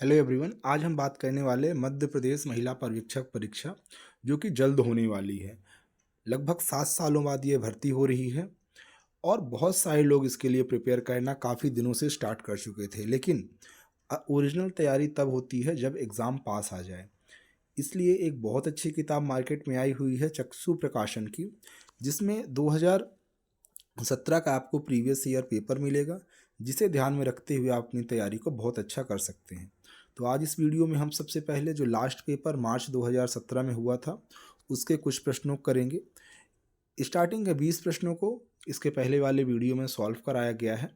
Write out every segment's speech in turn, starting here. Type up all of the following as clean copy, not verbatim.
Hello everyone. आज हम बात करने वाले मध्य प्रदेश महिला पर्यवेक्षक परीक्षा जो कि जल्द होने वाली है। लगभग 7 सालों बाद ये भर्ती हो रही है और बहुत सारे लोग इसके लिए प्रिपेयर करना काफ़ी दिनों से स्टार्ट कर चुके थे, लेकिन ओरिजिनल तैयारी तब होती है जब एग्ज़ाम पास आ जाए। इसलिए एक बहुत अच्छी किताब मार्केट में आई हुई है चक्षु प्रकाशन की, जिसमें 2017 का आपको प्रीवियस ईयर पेपर मिलेगा, जिसे ध्यान में रखते हुए आप अपनी तैयारी को बहुत अच्छा कर सकते हैं। तो आज इस वीडियो में हम सबसे पहले जो लास्ट पेपर मार्च 2017 में हुआ था उसके कुछ प्रश्नों को करेंगे। स्टार्टिंग के 20 प्रश्नों को इसके पहले वाले वीडियो में सॉल्व कराया गया है।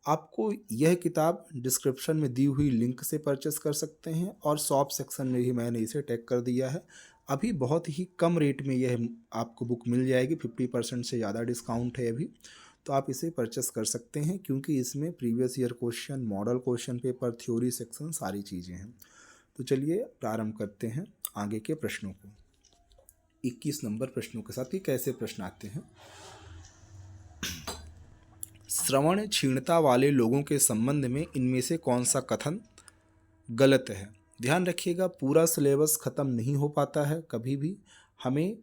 आपको यह किताब डिस्क्रिप्शन में दी हुई लिंक से परचेस कर सकते हैं और शॉप सेक्शन में भी मैंने इसे टैग कर दिया है। अभी बहुत ही कम रेट में यह आपको बुक मिल जाएगी, 50% से ज़्यादा डिस्काउंट है अभी। तो आप इसे परचेस कर सकते हैं क्योंकि इसमें previous year question, model question paper, theory section सारी चीज़ें हैं। तो चलिए प्रारंभ करते हैं आगे के प्रश्नों को। 21 नंबर प्रश्नों के साथ ही कैसे प्रश्न आते हैं। श्रवण क्षीणता वाले लोगों के संबंध में इनमें से कौन सा कथन गलत है। ध्यान रखिएगा, पूरा सिलेबस ख़त्म नहीं हो पाता है कभी भी। हमें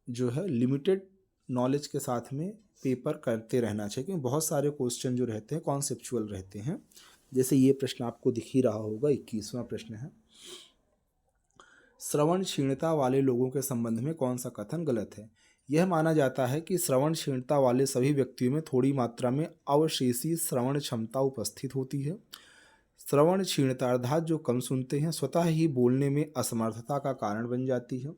जो है लिमिटेड नॉलेज के साथ में पेपर करते रहना चाहिए, क्योंकि बहुत सारे क्वेश्चन जो रहते हैं कॉन्सेप्चुअल रहते हैं। जैसे ये प्रश्न आपको दिख ही रहा होगा, 21वां प्रश्न है, श्रवण क्षीणता वाले लोगों के संबंध में कौन सा कथन गलत है। यह माना जाता है कि श्रवण क्षीणता वाले सभी व्यक्तियों में थोड़ी मात्रा में अवशेषी श्रवण क्षमता उपस्थित होती है। श्रवण क्षीणता अर्थात जो कम सुनते हैं स्वतः ही बोलने में असमर्थता का कारण बन जाती है।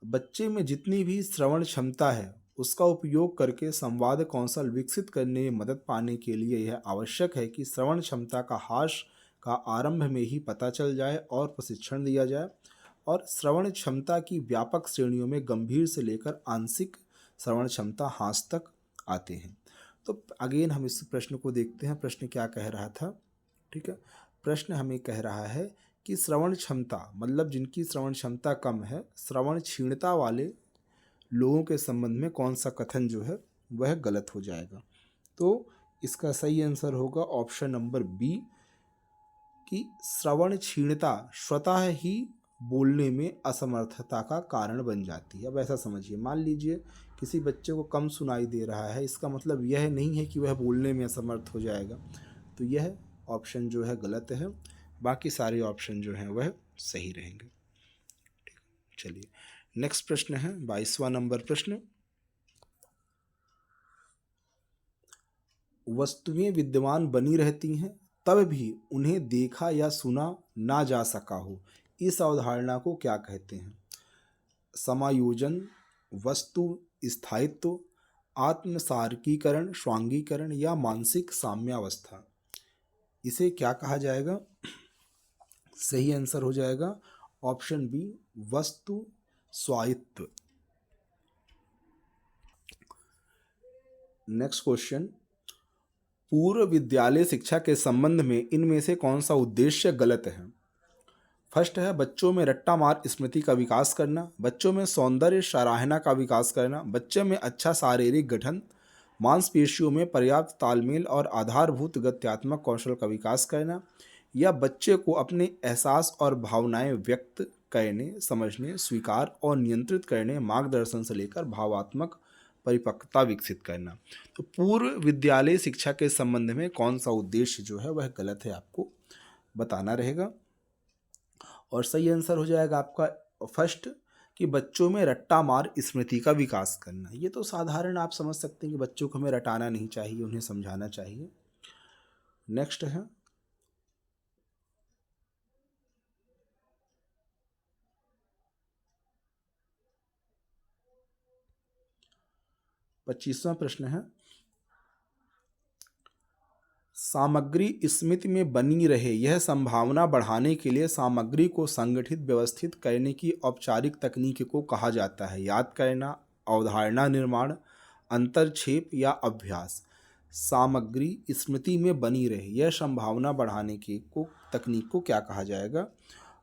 बच्चे में जितनी भी श्रवण क्षमता है उसका उपयोग करके संवाद कौशल विकसित करने में मदद पाने के लिए यह आवश्यक है कि श्रवण क्षमता का ह्रास का आरंभ में ही पता चल जाए और प्रशिक्षण दिया जाए। और श्रवण क्षमता की व्यापक श्रेणियों में गंभीर से लेकर आंशिक श्रवण क्षमता ह्रास तक आते हैं। तो अगेन हम इस प्रश्न को देखते हैं, प्रश्न क्या कह रहा था। ठीक है, प्रश्न हमें कह रहा है कि श्रवण क्षमता मतलब जिनकी श्रवण क्षमता कम है, श्रवण क्षीणता वाले लोगों के संबंध में कौन सा कथन जो है वह गलत हो जाएगा। तो इसका सही आंसर होगा ऑप्शन नंबर बी कि श्रवण क्षीणता स्वतः ही बोलने में असमर्थता का कारण बन जाती है। अब ऐसा समझिए, मान लीजिए किसी बच्चे को कम सुनाई दे रहा है, इसका मतलब यह नहीं है कि वह बोलने में असमर्थ हो जाएगा। तो यह ऑप्शन जो है गलत है, बाकी सारे ऑप्शन जो हैं वह सही रहेंगे। ठीक, चलिए नेक्स्ट प्रश्न है 22वां नंबर प्रश्न, वस्तुएं विद्यमान बनी रहती हैं तब भी उन्हें देखा या सुना ना जा सका हो, इस अवधारणा को क्या कहते हैं। समायोजन, वस्तु स्थायित्व, आत्मसार्कीकरण, स्वांगीकरण या मानसिक साम्यावस्था, इसे क्या कहा जाएगा। सही आंसर हो जाएगा ऑप्शन बी, वस्तु स्वायत्व। नेक्स्ट क्वेश्चन, पूर्व विद्यालय शिक्षा के संबंध में इनमें से कौन सा उद्देश्य गलत है। फर्स्ट है बच्चों में रट्टा मार स्मृति का विकास करना, बच्चों में सौंदर्य सराहना का विकास करना, बच्चों में अच्छा शारीरिक गठन, मांसपेशियों में पर्याप्त तालमेल और आधारभूत गत्यात्मक कौशल का विकास करना, या बच्चे को अपने एहसास और भावनाएं व्यक्त करने, समझने, स्वीकार और नियंत्रित करने, मार्गदर्शन से लेकर भावात्मक परिपक्वता विकसित करना। तो पूर्व विद्यालय शिक्षा के संबंध में कौन सा उद्देश्य जो है वह गलत है, आपको बताना रहेगा। और सही आंसर हो जाएगा आपका फर्स्ट कि बच्चों में रट्टा मार स्मृति का विकास करना। ये तो साधारण आप समझ सकते हैं कि बच्चों को हमें रटाना नहीं चाहिए, उन्हें समझाना चाहिए। नेक्स्ट है 25वां प्रश्न है, सामग्री स्मृति में बनी रहे यह संभावना बढ़ाने के लिए सामग्री को संगठित व्यवस्थित करने की औपचारिक तकनीक को कहा जाता है। याद करना, अवधारणा निर्माण, अंतर्क्षेप या अभ्यास। सामग्री स्मृति में बनी रहे यह संभावना बढ़ाने की तकनीक को क्या कहा जाएगा।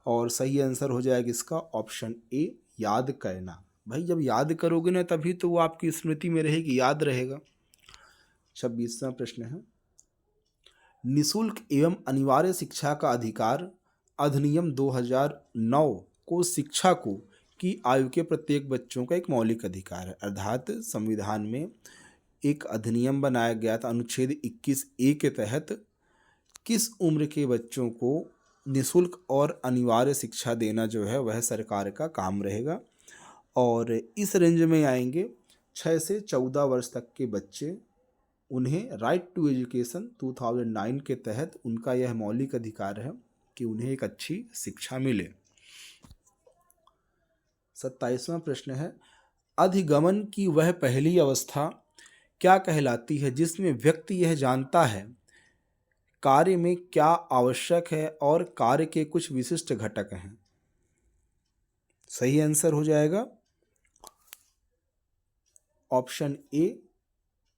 और सही आंसर हो जाएगा इसका ऑप्शन ए, याद करना। भाई जब याद करोगे ना तभी तो वो आपकी स्मृति में रहेगी, याद रहेगा। 26वां प्रश्न है, निशुल्क एवं अनिवार्य शिक्षा का अधिकार अधिनियम 2009 को शिक्षा को की आयु के प्रत्येक बच्चों का एक मौलिक अधिकार है। अर्थात संविधान में एक अधिनियम बनाया गया था अनुच्छेद 21A के तहत किस उम्र के बच्चों को निशुल्क और अनिवार्य शिक्षा देना जो है वह सरकार का काम रहेगा। और इस रेंज में आएंगे 6 से 14 वर्ष तक के बच्चे, उन्हें राइट टू एजुकेशन 2009 के तहत उनका यह मौलिक अधिकार है कि उन्हें एक अच्छी शिक्षा मिले। 27वां प्रश्न है, अधिगमन की वह पहली अवस्था क्या कहलाती है जिसमें व्यक्ति यह जानता है कार्य में क्या आवश्यक है और कार्य के कुछ विशिष्ट घटक हैं। सही आंसर हो जाएगा ऑप्शन ए,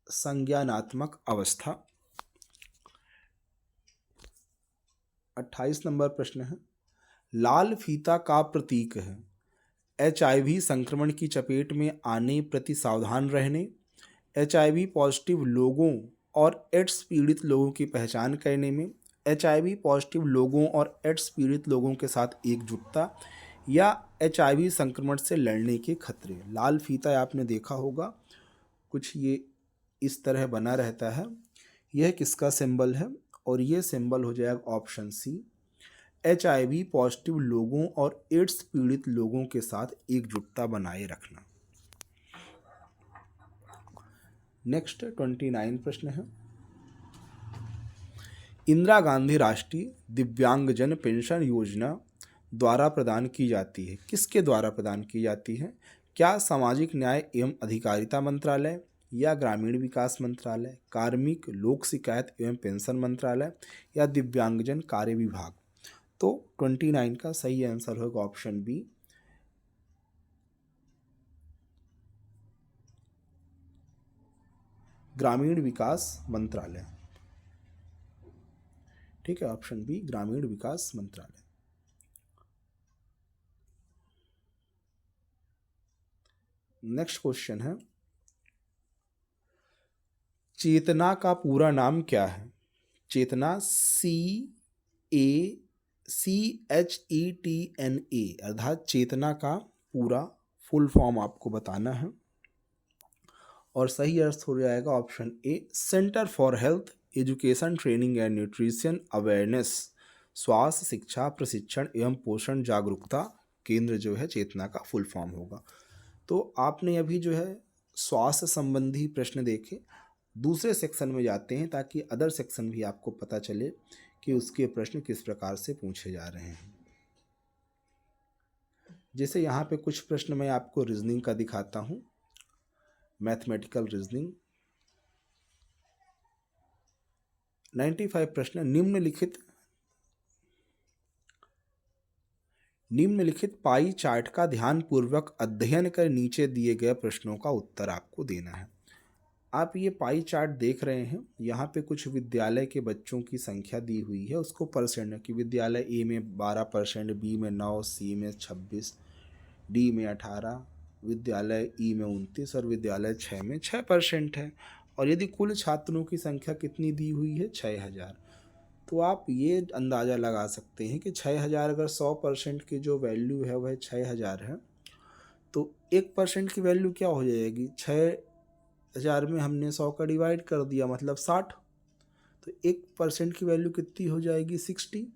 संज्ञानात्मक अवस्था। 28 नंबर प्रश्न है, लाल फीता का प्रतीक है HIV संक्रमण की चपेट में आने प्रति सावधान रहने, HIV पॉजिटिव लोगों और एड्स पीड़ित लोगों की पहचान करने में, HIV पॉजिटिव लोगों और एड्स पीड़ित लोगों के साथ एकजुटता, या HIV संक्रमण से लड़ने के खतरे। लाल फीता आपने देखा होगा, कुछ ये इस तरह बना रहता है, यह किसका सिंबल है? और ये सिंबल हो जाएगा ऑप्शन सी, HIV पॉजिटिव लोगों और एड्स पीड़ित लोगों के साथ एकजुटता बनाए रखना। नेक्स्ट 29 प्रश्न है, इंदिरा गांधी राष्ट्रीय दिव्यांगजन पेंशन योजना द्वारा प्रदान की जाती है, किसके द्वारा प्रदान की जाती है? क्या सामाजिक न्याय एवं अधिकारिता मंत्रालय, या ग्रामीण विकास मंत्रालय, कार्मिक लोक शिकायत एवं पेंशन मंत्रालय, या दिव्यांगजन कार्य विभाग? तो 29 का सही आंसर होगा ऑप्शन बी, ग्रामीण विकास मंत्रालय। ठीक है, ऑप्शन बी ग्रामीण विकास मंत्रालय। नेक्स्ट क्वेश्चन है, चेतना का पूरा नाम क्या है? चेतना CACHETNA अर्थात चेतना का पूरा फुल फॉर्म आपको बताना है। और सही अर्थ हो जाएगा option A, centre for health education training and nutrition awareness, स्वास्थ्य शिक्षा प्रशिक्षण एवं पोषण जागरूकता केंद्र जो है चेतना का फुल फॉर्म होगा। तो आपने अभी जो है स्वास्थ्य संबंधी प्रश्न देखे, दूसरे सेक्शन में जाते हैं ताकि अदर सेक्शन भी आपको पता चले कि उसके प्रश्न किस प्रकार से पूछे जा रहे हैं। जैसे यहाँ पे कुछ प्रश्न मैं आपको रीजनिंग का दिखाता हूँ, मैथमेटिकल रीजनिंग। 95 प्रश्न, निम्नलिखित पाई चार्ट का ध्यानपूर्वक अध्ययन कर नीचे दिए गए प्रश्नों का उत्तर आपको देना है। आप ये पाई चार्ट देख रहे हैं, यहाँ पे कुछ विद्यालय के बच्चों की संख्या दी हुई है, उसको परसेंट कि विद्यालय ए में 12%, बी में 9, सी में 26, डी में 18, विद्यालय ई में 29 और विद्यालय 6 में 6% है। और यदि कुल छात्रों की संख्या कितनी दी हुई है? 6000। तो आप ये अंदाज़ा लगा सकते हैं कि 6000 अगर 100% की जो वैल्यू है वह 6000 है, तो 1% की वैल्यू क्या हो जाएगी? 6000 में हमने 100 का डिवाइड कर दिया, मतलब 60, तो 1% की वैल्यू कितनी हो जाएगी? 60।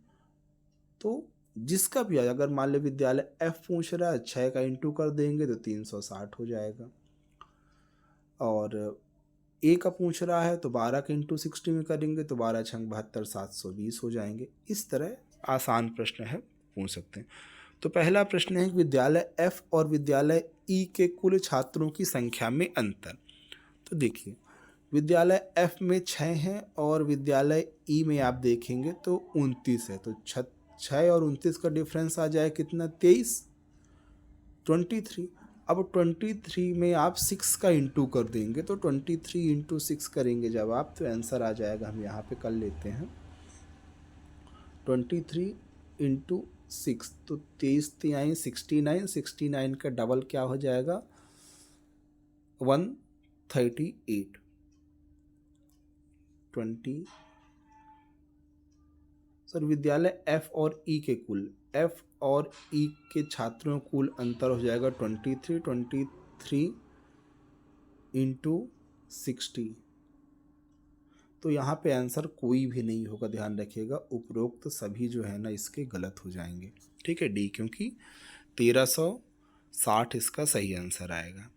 तो जिसका भी अगर मान लो विद्यालय F पूछ रहा है, 6 का इंटू कर देंगे तो 360 हो जाएगा, और ए का पूछ रहा है तो 12 के इंटू 60 में करेंगे तो 12 छंग 72, 720 हो जाएंगे। इस तरह आसान प्रश्न है, पूछ सकते हैं। तो पहला प्रश्न है विद्यालय F और विद्यालय E के कुल छात्रों की संख्या में अंतर। तो देखिए, विद्यालय F में 6 हैं और विद्यालय E में आप देखेंगे तो 29 है, तो 6 और 29 का डिफरेंस आ जाए कितना? 23, 23। अब 23 में आप 6 का इंटू कर देंगे, तो 23 इंटू 6 करेंगे जब आप, तो आंसर आ जाएगा, हम यहाँ पे कर लेते हैं 23 इंटू 6, तो 23 तिहाई 69, 69 का डबल क्या हो जाएगा? 138, 20 सर विद्यालय एफ और ई के कुल, एफ और ई के छात्रों का कुल अंतर हो जाएगा 23 इंटू 60। तो यहाँ पे आंसर कोई भी नहीं होगा, ध्यान रखिएगा। उपरोक्त सभी जो है ना इसके गलत हो जाएंगे, ठीक है, डी, क्योंकि 1360 इसका सही आंसर आएगा।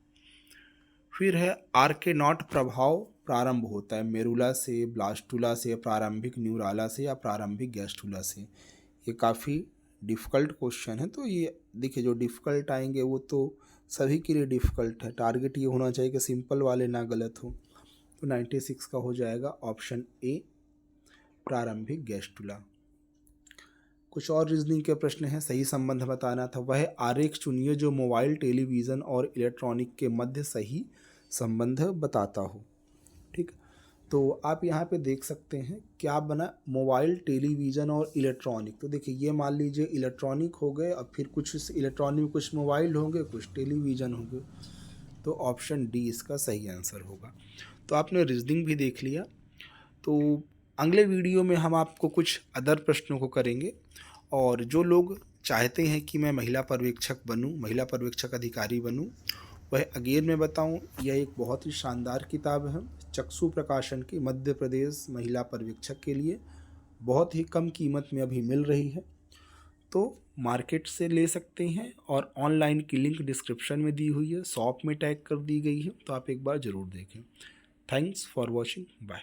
फिर है आर्केनॉट प्रभाव प्रारंभ होता है मेरुला से, ब्लास्टुला से, प्रारंभिक न्यूराला से या प्रारंभिक गैस्टुला से। ये काफ़ी डिफ़िकल्ट क्वेश्चन है, तो ये देखिए जो डिफ़िकल्ट आएंगे वो तो सभी के लिए डिफ़िकल्ट है। टारगेट ये होना चाहिए कि सिंपल वाले ना गलत हो। तो 96 का हो जाएगा ऑप्शन ए, प्रारंभिक गैस्टुला। कुछ और रीजनिंग के प्रश्न हैं, सही संबंध बताना था। वह आरेख चुनिए जो मोबाइल, टेलीविज़न और इलेक्ट्रॉनिक के मध्य सही संबंध बताता हो। ठीक, तो आप यहाँ पे देख सकते हैं क्या बना, मोबाइल, टेलीविज़न और इलेक्ट्रॉनिक। तो देखिए ये मान लीजिए इलेक्ट्रॉनिक हो गए, और फिर कुछ इस इलेक्ट्रॉनिक में कुछ मोबाइल होंगे, कुछ टेलीविज़न होंगे। तो ऑप्शन डी इसका सही आंसर होगा। तो आपने रीजनिंग भी देख लिया। तो अगले वीडियो में हम आपको कुछ अदर प्रश्नों को करेंगे, और जो लोग चाहते हैं कि मैं महिला पर्यवेक्षक बनूं, महिला पर्यवेक्षक अधिकारी बनूं, वह अगेन मैं बताऊं, यह एक बहुत ही शानदार किताब है, चक्षु प्रकाशन की, मध्य प्रदेश महिला पर्यवेक्षक के लिए बहुत ही कम कीमत में अभी मिल रही है। तो मार्केट से ले सकते हैं, और ऑनलाइन की लिंक डिस्क्रिप्शन में दी हुई है, शॉप में टैग कर दी गई है, तो आप एक बार ज़रूर देखें। Thanks for watching, bye.